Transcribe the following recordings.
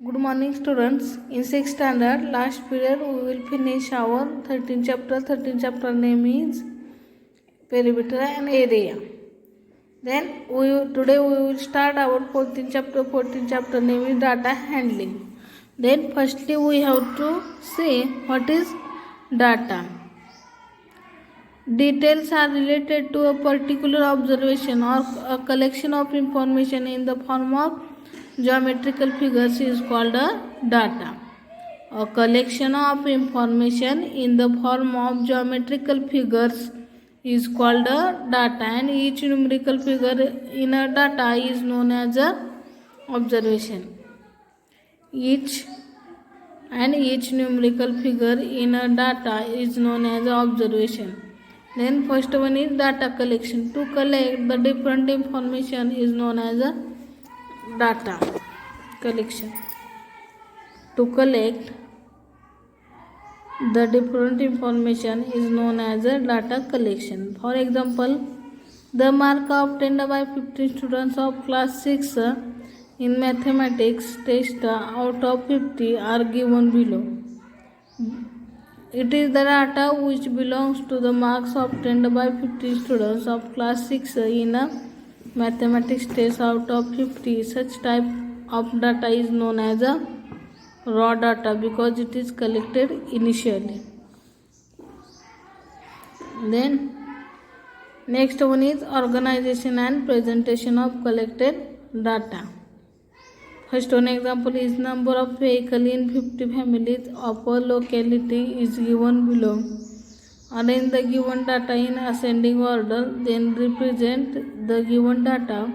Good morning students. In 6th standard last period we will finish our 13th chapter. 13th chapter name is perimeter and area. Then today we will start our 14th chapter. 14th chapter name is data handling. Then firstly we have to see what is data. Details are related to a particular observation or a collection of information in the form of geometrical figures is called a data. A collection of information in the form of geometrical figures is called a data, and each numerical figure in a data is known as a observation. Each numerical figure in a data is known as observation. Then first one is data collection. To collect the different information is known as a data collection. To collect the different information is known as a data collection. For example, the mark obtained by 15 students of class 6 in mathematics test out of 50 are given below. It is the data which belongs to the marks obtained by 50 students of class 6 in a mathematics test out of 50. Such type of data is known as a raw data because it is collected initially. Then next one is organization and presentation of collected data. First one example is number of vehicles in 50 families of a locality is given below. Arrange the given data in ascending order, then represent the given data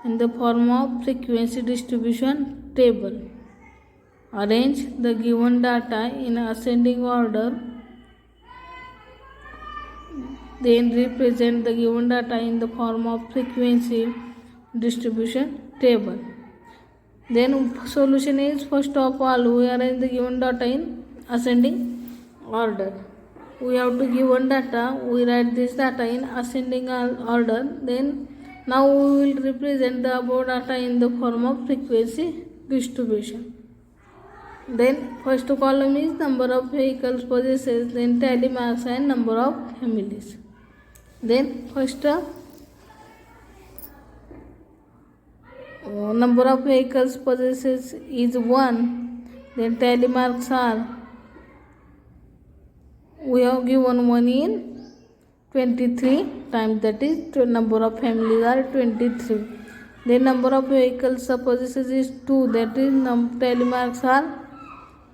in the form of frequency distribution table. Arrange the given data in ascending order, then represent the given data in the form of frequency distribution table. Then solution is, first of all we arrange the given data in ascending order. We have to given data, we write this data in ascending order. Then now we will represent the above data in the form of frequency distribution. Then first column is number of vehicles possessed, then tally marks and number of families. Then first number of vehicles possessed is 1, then tally marks are, we have given 1 in 23 times, that is number of families are 23. Then number of vehicles possessed is 2, that is tally marks are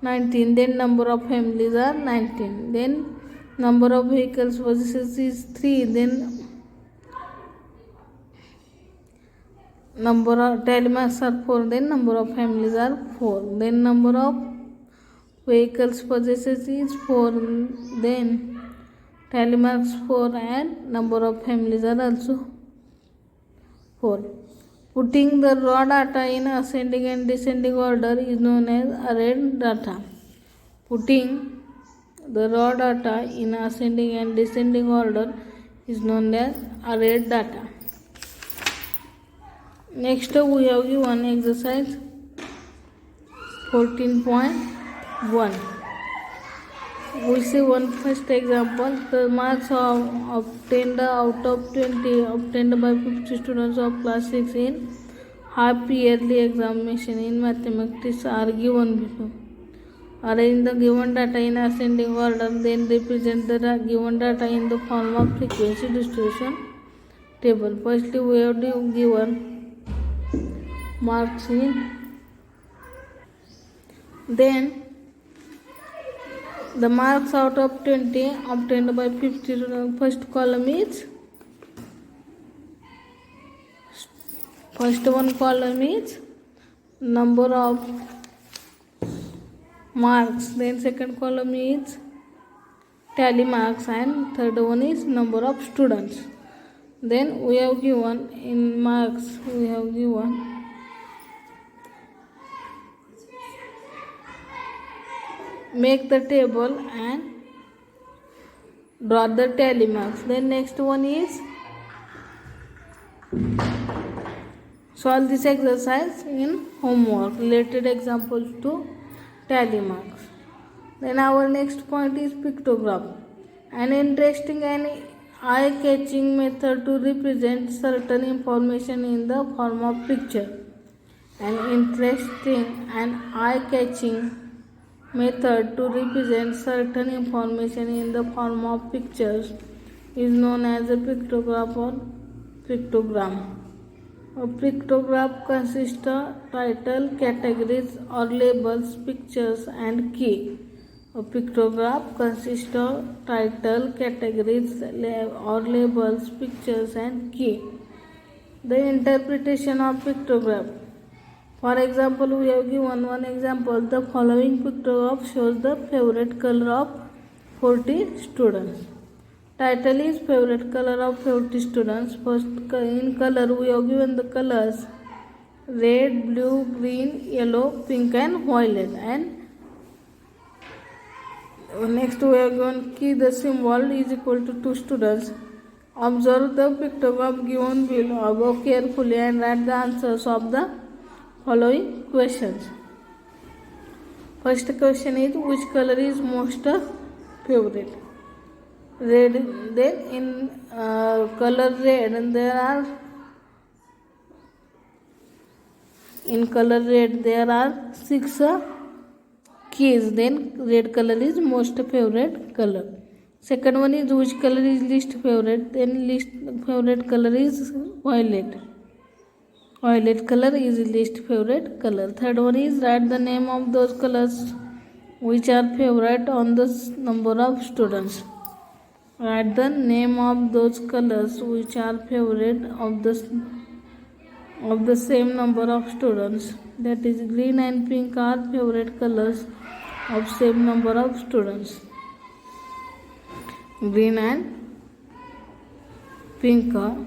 19, then number of families are 19. Then number of vehicles possessed is 3, then number of tally marks are 4, then number of families are 4. Then number of vehicles possessed is 4, then tally marks 4 and number of families are also 4. Putting the raw data in ascending and descending order is known as arrayed data. Putting the raw data in ascending and descending order is known as arrayed data. Next we have given exercise 14.1. We see one first example. The marks obtained out of 20 obtained by 50 students of class 6 in half yearly examination in mathematics are given below. Arrange the given data in ascending order, then represent the given data in the form of frequency distribution table. Firstly we have given marks in, then the marks out of 20 obtained by 50. First column is, first one column is number of marks, then second column is tally marks, and third one is number of students. Then we have given in marks, we have given make the table and draw the tally marks. Then next one is Solve this exercise in homework. Related examples to tally marks. Then our next point is pictograph. An interesting and eye-catching method to represent certain information in the form of picture. An interesting and eye-catching method to represent certain information in the form of pictures is known as a pictograph or pictogram. A pictograph consists of title, categories or labels, pictures and key. A pictograph consists of title, categories or labels, pictures and key. The interpretation of pictograph. For example, we have given one example. The following pictograph shows the favorite color of 40 students. Title is favorite color of 40 students. First, in color we have given the colors red, blue, green, yellow, pink and violet. And next we have given key. The symbol is equal to 2 students. Observe the pictograph given below above carefully and write the answers of the following questions. First question is, which color is most favorite? Red. Then in color red there are 6 keys. Then red color is most favorite color. Second one is, which color is least favorite? Then least favorite color is violet. Violet color is least favorite color. Third one is, write the name of those colors which are favorite on the number of students. Write the name of those colors which are favorite of the same number of students. That is, green and pink are favorite colors of same number of students. Green and pink are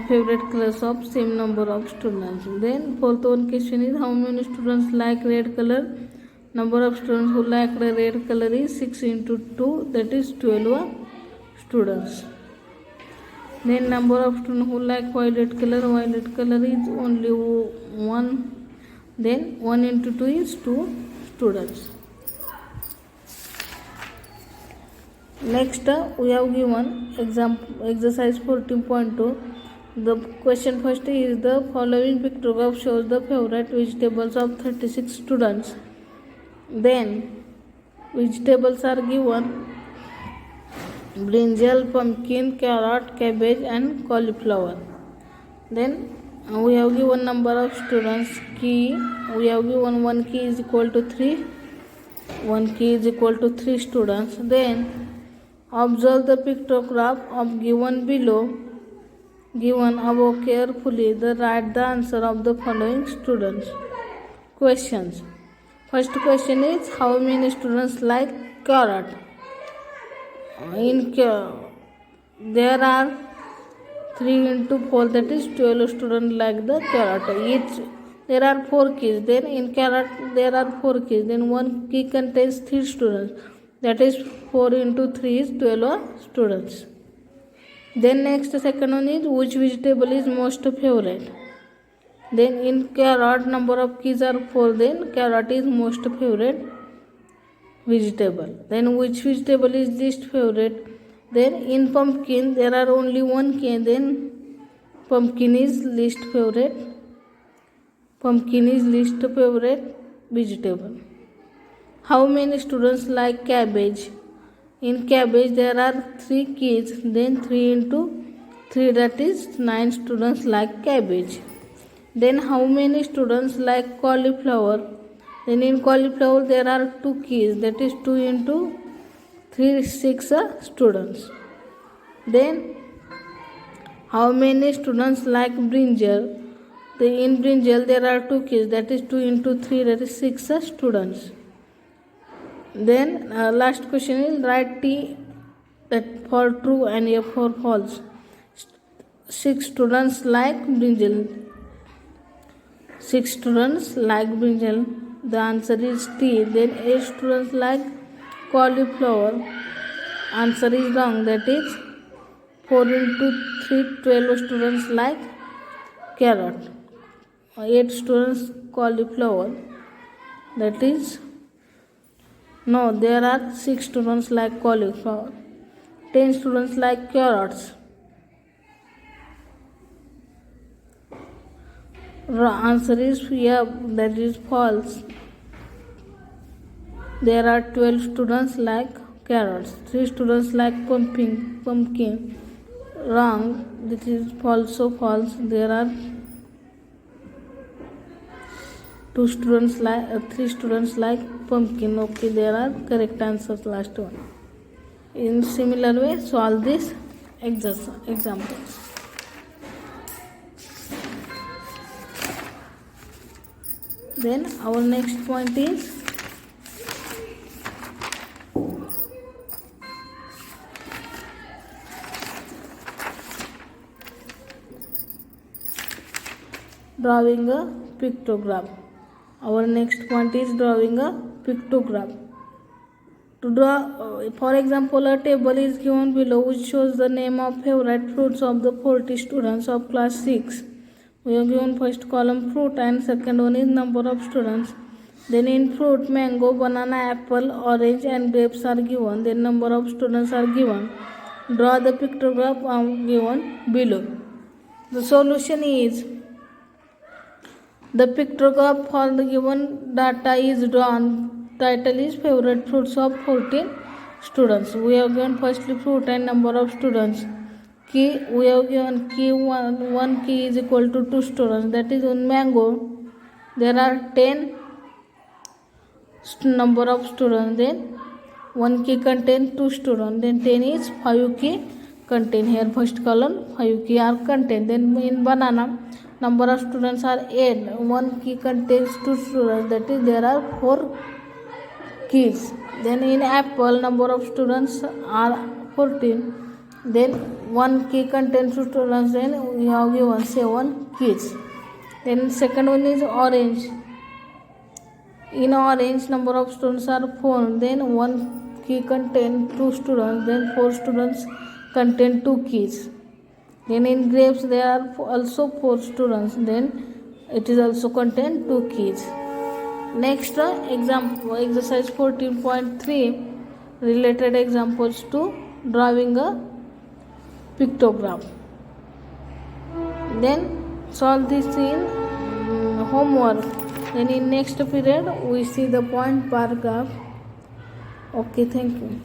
favorite colors of same number of students. Then fourth one question is, how many students like red color? Number of students who like the red color is 6 into 2, that is 12 students. Then number of students who like violet color is only 1. Then 1 into 2 is 2 students. Next we have given exercise 14.2. The question first is, the following pictograph shows the favorite vegetables of 36 students. Then vegetables are given brinjal, pumpkin, carrot, cabbage and cauliflower. Then we have given number of students. Key, we have given 1 key is equal to 3. 1 key is equal to 3 students. Then observe the pictograph of given below, given above carefully. Write the answer of the following students. Questions. First question is, how many students like carrot? There are 3 into 4, that is 12 students like the carrot. There are 4 keys. Then in carrot there are 4 keys. Then 1 key contains 3 students. That is 4 into 3 is 12 students. Then next second one is, which vegetable is most favorite? Then in carrot number of keys are 4. Then carrot is most favorite vegetable. Then which vegetable is least favorite? Then in pumpkin there are only 1 key. Then pumpkin is least favorite. Pumpkin is least favorite vegetable. How many students like cabbage? In cabbage there are 3 keys. Then 3 into 3, that is 9 students like cabbage. Then how many students like cauliflower? Then in cauliflower there are 2 keys. That is 2 into 3, 6 students. Then how many students like brinjal? In brinjal there are 2 keys. That is 2 into 3, that is 6 students. Then last question is, write T that for true and A for false. 6 students like brinjal. 6 students like brinjal. The answer is T. Then 8 students like cauliflower. Answer is wrong. That is 4 into 3, 12 students like carrot. 8 students cauliflower. That is, no, there are 6 students like cauliflower. 10 students like carrots. Answer is yeah, that is false. There are 12 students like carrots. 3 students like pumpkin. Wrong. This is also false. There are 3 students like pumpkin. Okay, there are correct answers. Last one. In similar way, solve this examples. Then our next point is drawing a pictogram. Our next point is drawing a pictogram. To draw, for example, a table is given below which shows the name of favorite fruits of the 40 students of class 6. We have given first column fruit and second one is number of students. Then in fruit, mango, banana, apple, orange and grapes are given. Then number of students are given. Draw the pictogram given below. The solution is, the pictogram for the given data is drawn. Title is favorite fruits of 14 students. We have given firstly fruit and number of students. Key, we have given key one key is equal to 2 students. That is, on mango there are 10 number of students. Then 1 key contain 2 students. Then 10 is 5 key contain. Here first column 5 key are contain. Then in banana number of students are 8. 1 key contains 2 students. That is, there are 4 keys. Then in apple number of students are 14. Then 1 key contains 2 students. Then we have given 7 keys. Then second one is orange. In orange number of students are 4. Then 1 key contains 2 students. Then 4 students contain 2 keys. Then in grapes there are also 4 students. Then it is also contain 2 keys. Next example, exercise 14.3, related examples to drawing a pictogram. Then solve this in homework. Then in next period we see the point bar graph. Okay, thank you.